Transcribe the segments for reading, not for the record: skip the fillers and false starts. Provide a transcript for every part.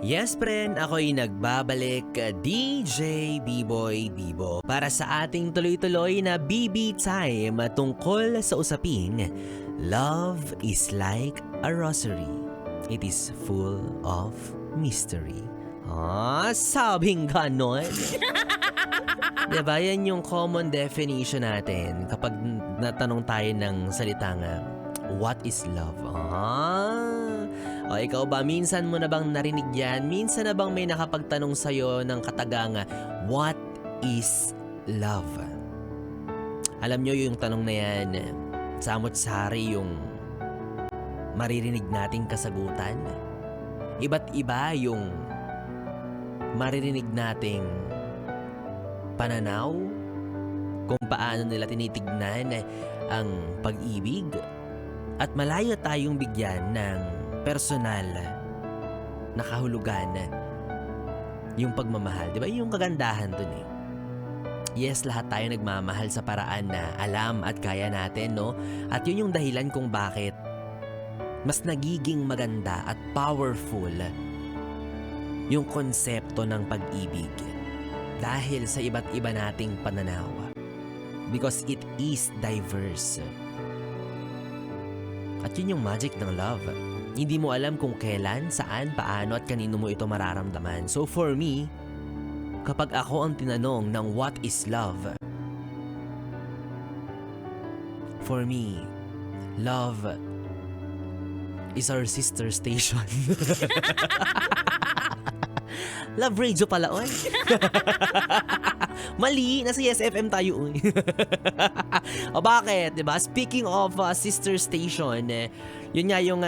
Yes, friend, ako'y nagbabalik, DJ B-Boy Bibo, para sa ating tuloy-tuloy na BB Time tungkol sa usaping Love is like a rosary. It is full of mystery. Sabing ganon. Diba, yan yung common definition natin kapag natanong tayo ng salitang what is love? O ikaw ba, minsan mo na bang narinig yan? Minsan na bang may nakapagtanong sa'yo ng katagang, what is love? Alam nyo yung tanong na yan, samot-sari yung maririnig nating kasagutan. Iba't iba yung maririnig nating pananaw kung paano nila tinitignan ang pag-ibig. At malayo tayong bigyan ng personal na kahulugan yung pagmamahal. Diba? Yung kagandahan dun eh. Yes, lahat tayo nagmamahal sa paraan na alam at kaya natin, no? At yun yung dahilan kung bakit mas nagiging maganda at powerful yung konsepto ng pag-ibig dahil sa iba't iba nating pananaw. Because it is diverse. At yun yung magic ng love. Hindi mo alam kung kailan, saan, paano at kanino mo ito mararamdaman. So for me, kapag ako ang tinanong ng what is love, for me, love is our sister station. Love radio pala, oy. Mali, nasa SFM tayo, oy. O bakit, diba? Speaking of sister station, yun nga yung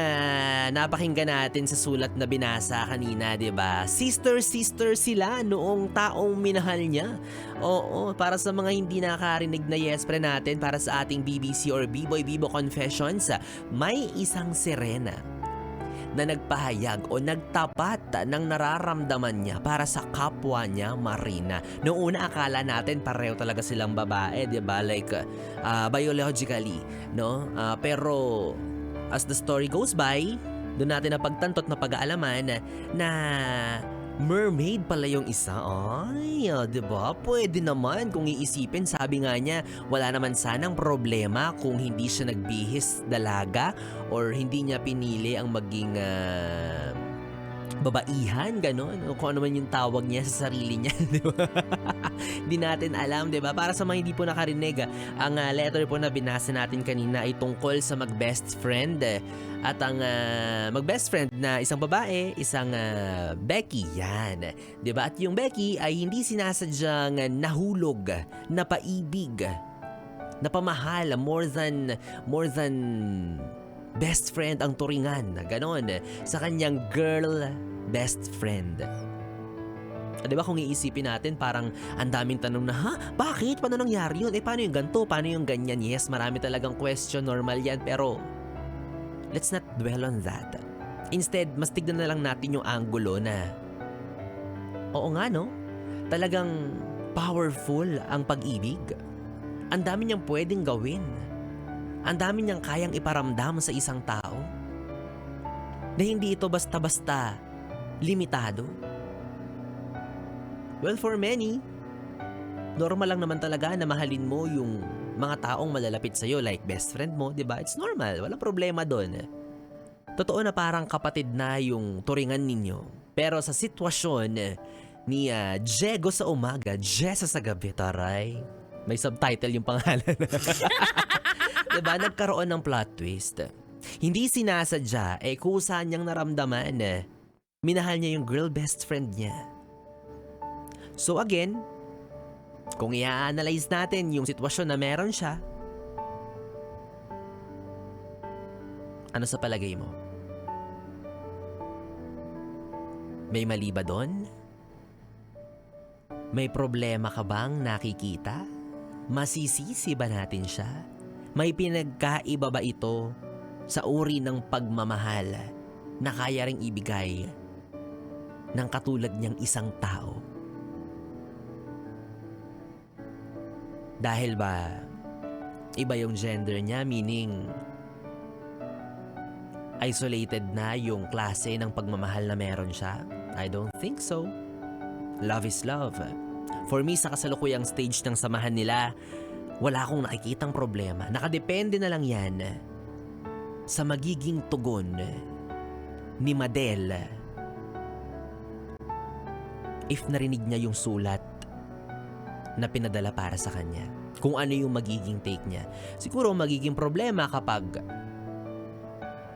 napakinggan natin sa sulat na binasa kanina, diba? Sister sila noong taong minahal niya. Oo, para sa mga hindi nakarinig na yes pre natin, para sa ating BBC or B-Boy Bibo Confessions, may isang sirena na nagpahayag o nagtapat ng nararamdaman niya para sa kapwa niya Marina. Noong una akala natin pareho talaga silang babae, 'di ba? Like biologically, no? Pero as the story goes by, doon natin napagtanto at napag-aalaman na mermaid pala yung isa. Ay, 'di ba? Pwede naman kung iisipin, sabi nga niya, wala naman sanang problema kung hindi siya nagbihis dalaga or hindi niya pinili ang maging babaihan, gano'n. O kung ano man yung tawag niya sa sarili niya, di ba? Hindi natin alam, di ba? Para sa mga hindi po nakarinig, ang letter po na binasa natin kanina ay tungkol sa mag-best friend. At ang mag-best friend na isang babae, isang Becky, yan. Di ba? At yung Becky ay hindi sinasadyang nahulog, napaibig, napamahal, more than best friend ang turingan, ganon, sa kanyang girl best friend. Diba kung iisipin natin, parang ang daming tanong na, bakit? Paano nangyari yun? Paano yung ganito? Paano yung ganyan? Yes, marami talagang question, normal yan, pero let's not dwell on that. Instead, mas tignan na lang natin yung angulo na, oo nga no, talagang powerful ang pag-ibig. Ang dami niyang pwedeng gawin. Ang dami niyang kayang iparamdam sa isang tao na hindi ito basta-basta limitado. Well, for many, normal lang naman talaga na mahalin mo yung mga taong malalapit sa'yo like best friend mo, di ba? It's normal, walang problema doon. Totoo na parang kapatid na yung turingan ninyo. Pero sa sitwasyon ni Diego sa umaga, Jessa sa gabi, taray. May subtitle yung pangalan. Diba, nagkaroon ng plot twist. Hindi sinasadya, kusa niyang naramdaman. Minahal niya yung girl best friend niya. So again, kung i-analyze natin yung sitwasyon na meron siya, ano sa palagay mo? May mali ba doon? May problema ka bang nakikita? Masisisi ba natin siya? May pinagkaiba ba ito sa uri ng pagmamahal na kaya ring ibigay ng katulad niyang isang tao? Dahil ba iba yung gender niya, meaning isolated na yung klase ng pagmamahal na meron siya? I don't think so. Love is love. For me, sa kasalukuyang stage ng samahan nila, wala akong nakikitang problema. Nakadepende na lang yan sa magiging tugon ni Madel if narinig niya yung sulat na pinadala para sa kanya. Kung ano yung magiging take niya. Siguro magiging problema kapag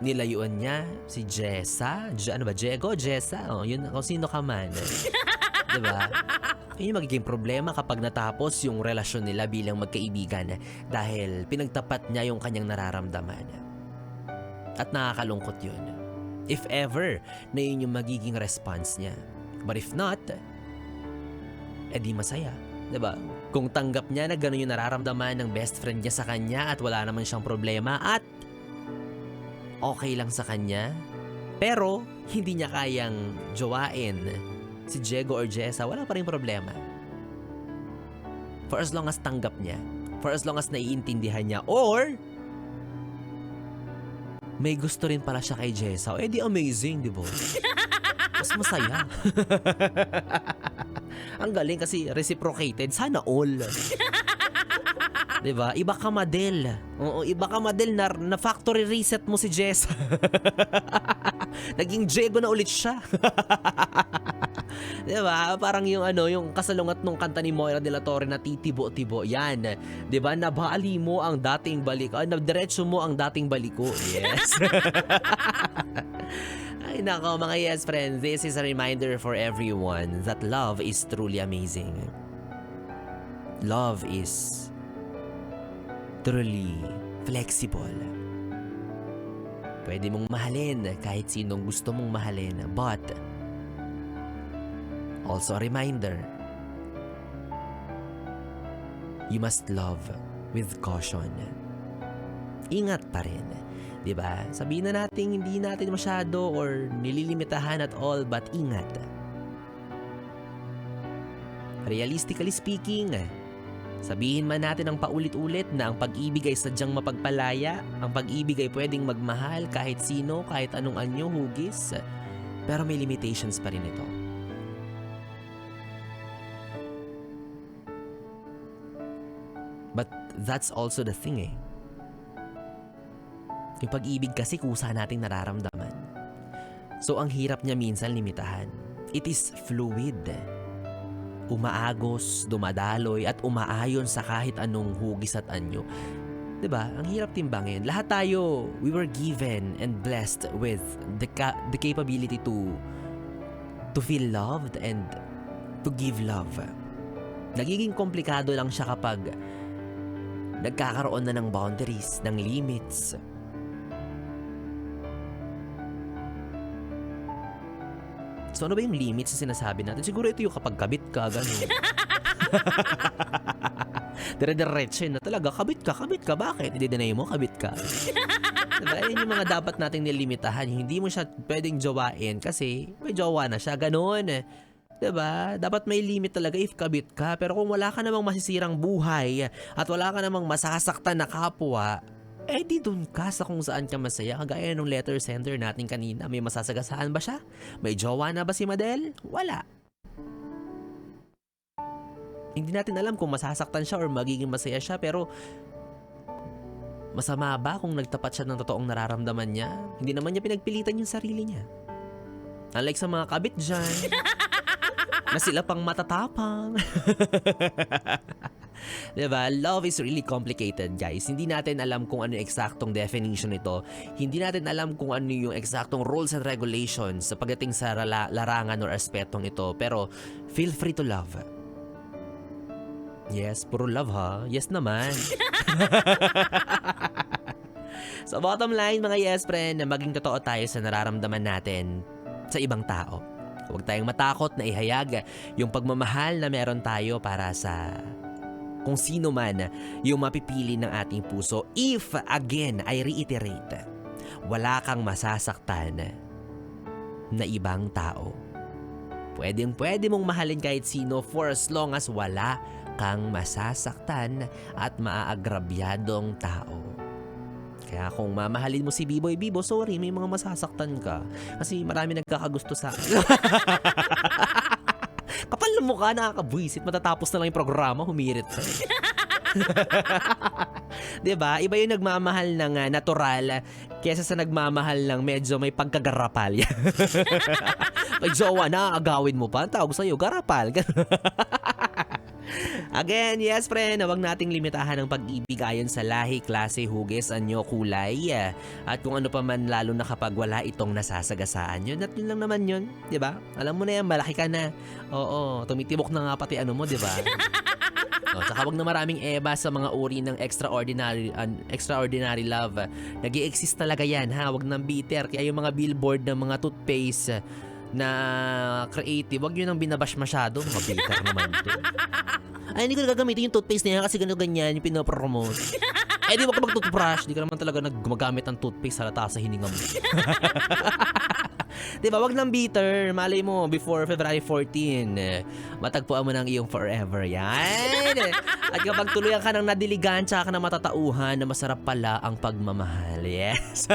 nilayuan niya si Jessa. Ano ba? Jego? Jessa? Oh, yun, kung sino ka man. Diba? Yun yung magiging problema kapag natapos yung relasyon nila bilang magkaibigan dahil pinagtapat niya yung kanyang nararamdaman. At nakakalungkot yun. If ever na yun yung magiging response niya. But if not, edi masaya. Diba? Kung tanggap niya na gano'n yung nararamdaman ng best friend niya sa kanya at wala naman siyang problema at okay lang sa kanya, pero hindi niya kayang jowain si Jego or Jessa, wala pa rin problema. For as long as tanggap niya, for as long as naiintindihan niya, or may gusto rin pala siya kay Jessa, edi amazing, di ba? Mas masaya. Ang galing kasi reciprocated. Sana all. Diba? Iba ka Madel. Oo, iba ka Madel na factory reset mo si Jess. Naging Jego na ulit siya. Diba? Parang yung yung kasalungat nung kanta ni Moira de la Torre na titibo-tibo. Yan. Diba? Nabali mo ang dating balik. Nadiretso mo ang dating baliko. Yes. Ay nako mga yes friends, this is a reminder for everyone that love is truly amazing. Love is truly flexible. Pwede mong mahalin kahit sinong gusto mong mahalin, but also a reminder, you must love with caution. Ingat pa rin. Diba? Sabihin na natin hindi natin masyado or nililimitahan at all, but ingat. Realistically speaking, sabihin man natin ang paulit-ulit na ang pag-ibig ay sadyang mapagpalaya, ang pag-ibig ay pwedeng magmahal kahit sino, kahit anong anyo, hugis, pero may limitations pa rin ito. But that's also the thing Yung pag-ibig kasi kusa nating nararamdaman. So ang hirap niya minsan limitahan. It is fluid. Umaagos, dumadaloy at umaayon sa kahit anong hugis at anyo. 'Di ba? Ang hirap timbangin. Lahat tayo, we were given and blessed with the capability to feel loved and to give love. Nagiging komplikado lang siya kapag nagkakaroon na ng boundaries, ng limits. So ano ba yung limits na sinasabi natin? Siguro ito yung kapag kabit ka, gano'n. Dire-diretso na talaga, kabit ka, bakit? I-deny mo, kabit ka. Diba? Yan yung mga dapat nating nilimitahan. Hindi mo siya pwedeng jowain kasi may jowa na siya, gano'n. Diba? Dapat may limit talaga if kabit ka. Pero kung wala ka namang masisirang buhay at wala ka namang masasaktan na kapwa, di dun ka sa kung saan ka masaya. Kagaya nung letter sender natin kanina, may masasagasaan ba siya? May jowa na ba si Madel? Wala. Hindi natin alam kung masasaktan siya or magiging masaya siya, pero masama ba kung nagtapat siya ng totoong nararamdaman niya? Hindi naman niya pinagpilitan yung sarili niya. Unlike sa mga kabit dyan, na sila pang matatapang. Diba? Love is really complicated, guys. Hindi natin alam kung ano yung eksaktong definition nito. Hindi natin alam kung ano yung eksaktong rules and regulations sa pagdating sa larangan or aspetong ito. Pero feel free to love. Yes, puro love ha? Yes naman. So bottom line mga yes friend, maging totoo tayo sa nararamdaman natin sa ibang tao. Huwag tayong matakot na ihayag yung pagmamahal na meron tayo para sa kung sino man yung mapipili ng ating puso. If, again, I reiterate, wala kang masasaktan na ibang tao. Pwede mong mahalin kahit sino for as long as wala kang masasaktan at maaagrabyadong tao. Kaya kung mamahalin mo si B-Boy Bibo, sorry, may mga masasaktan ka. Kasi marami nagkakagusto sa Kapal ng mukha, nakakabwisit. Matatapos na lang yung programa, humirit ka. 'Di ba? Iba yung nagmamahal ng natural kaysa sa nagmamahal ng medyo may pagkagarapal. May jowa na, agawin mo pa. Ang tawag sa'yo, garapal. Again, yes friend, huwag nating limitahan ang pag-ibig ayon sa lahi, klase, hugis, anyo, kulay. At kung ano pa man, lalo na kapag wala itong nasasagasaan. Yun at yun lang naman yun, di ba? Alam mo na yan, malaki ka na. Oo, tumitibok na nga pati ano mo, di ba? Tsaka wag na maraming eba sa mga uri ng extraordinary love. Nag-i-exist talaga yan, ha? Wag nang bitter. Kaya yung mga billboard ng mga toothpaste na creative, wag yun ang binabash masyado. Mga bitter naman to. Ay, hindi ko na gagamitin yung toothpaste na yan kasi ganyan yung pinopromote. Eh, di wag ka mag-toothbrush. Di ka naman talaga gumagamit ng toothpaste halata sa hininga mo. Diba, wag nang bitter. Malay mo, before February 14, matagpuan mo ng iyong forever. Yan. At kapag tuluyan ka ng nadiligan, tsaka ka na matatauhan na masarap pala ang pagmamahal. Yes.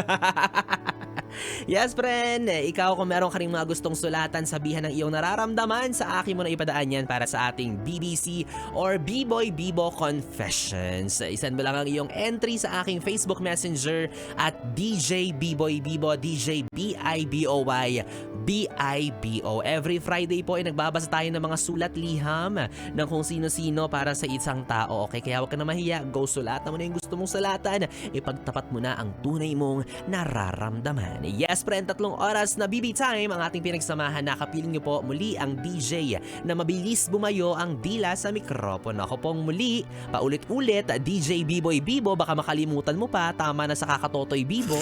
Yes, friend. Ikaw, kung meron ka ring mga gustong sulatan, sabihan ng iyong nararamdaman, sa akin mo na ipadaan yan para sa ating BBC or B-Boy Bibo Confessions. Isend mo lang ang iyong entry sa aking Facebook Messenger at DJ B-Boy Bibo, DJ B-I-B-O-Y B-I-B-O. Every Friday po ay nagbabasa tayo ng mga sulat liham ng kung sino-sino para sa isang tao. Okay, kaya huwag ka na mahiya. Go, sulatan mo na yung gusto mong sulatan. Ipagtapat mo na ang tunay mong nararamdaman. Yes, friend, 3 oras na BB time ang ating pinagsamahan. Nakapiling niyo po muli ang DJ na mabilis bumayo ang dila sa mikropono. Ako pong muli, paulit-ulit, DJ B-Boy Bibo. Baka makalimutan mo pa, tama na sa Kakatotoy Bibo.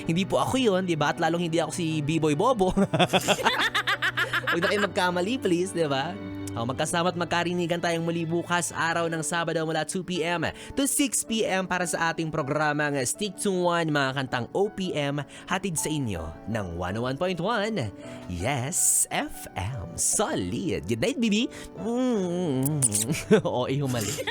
Hindi po ako yun, di ba? At lalong hindi ako si B-Boy Bobo. Huwag na kayo magkamali, please, di ba? Magkasama at magkarinigan tayong muli bukas araw ng Sabado mula 2 p.m. to 6 p.m. para sa ating programang Stick to One, mga kantang OPM, hatid sa inyo ng 101.1 Yes FM. Solid. Good night, baby. Oo, ihumali.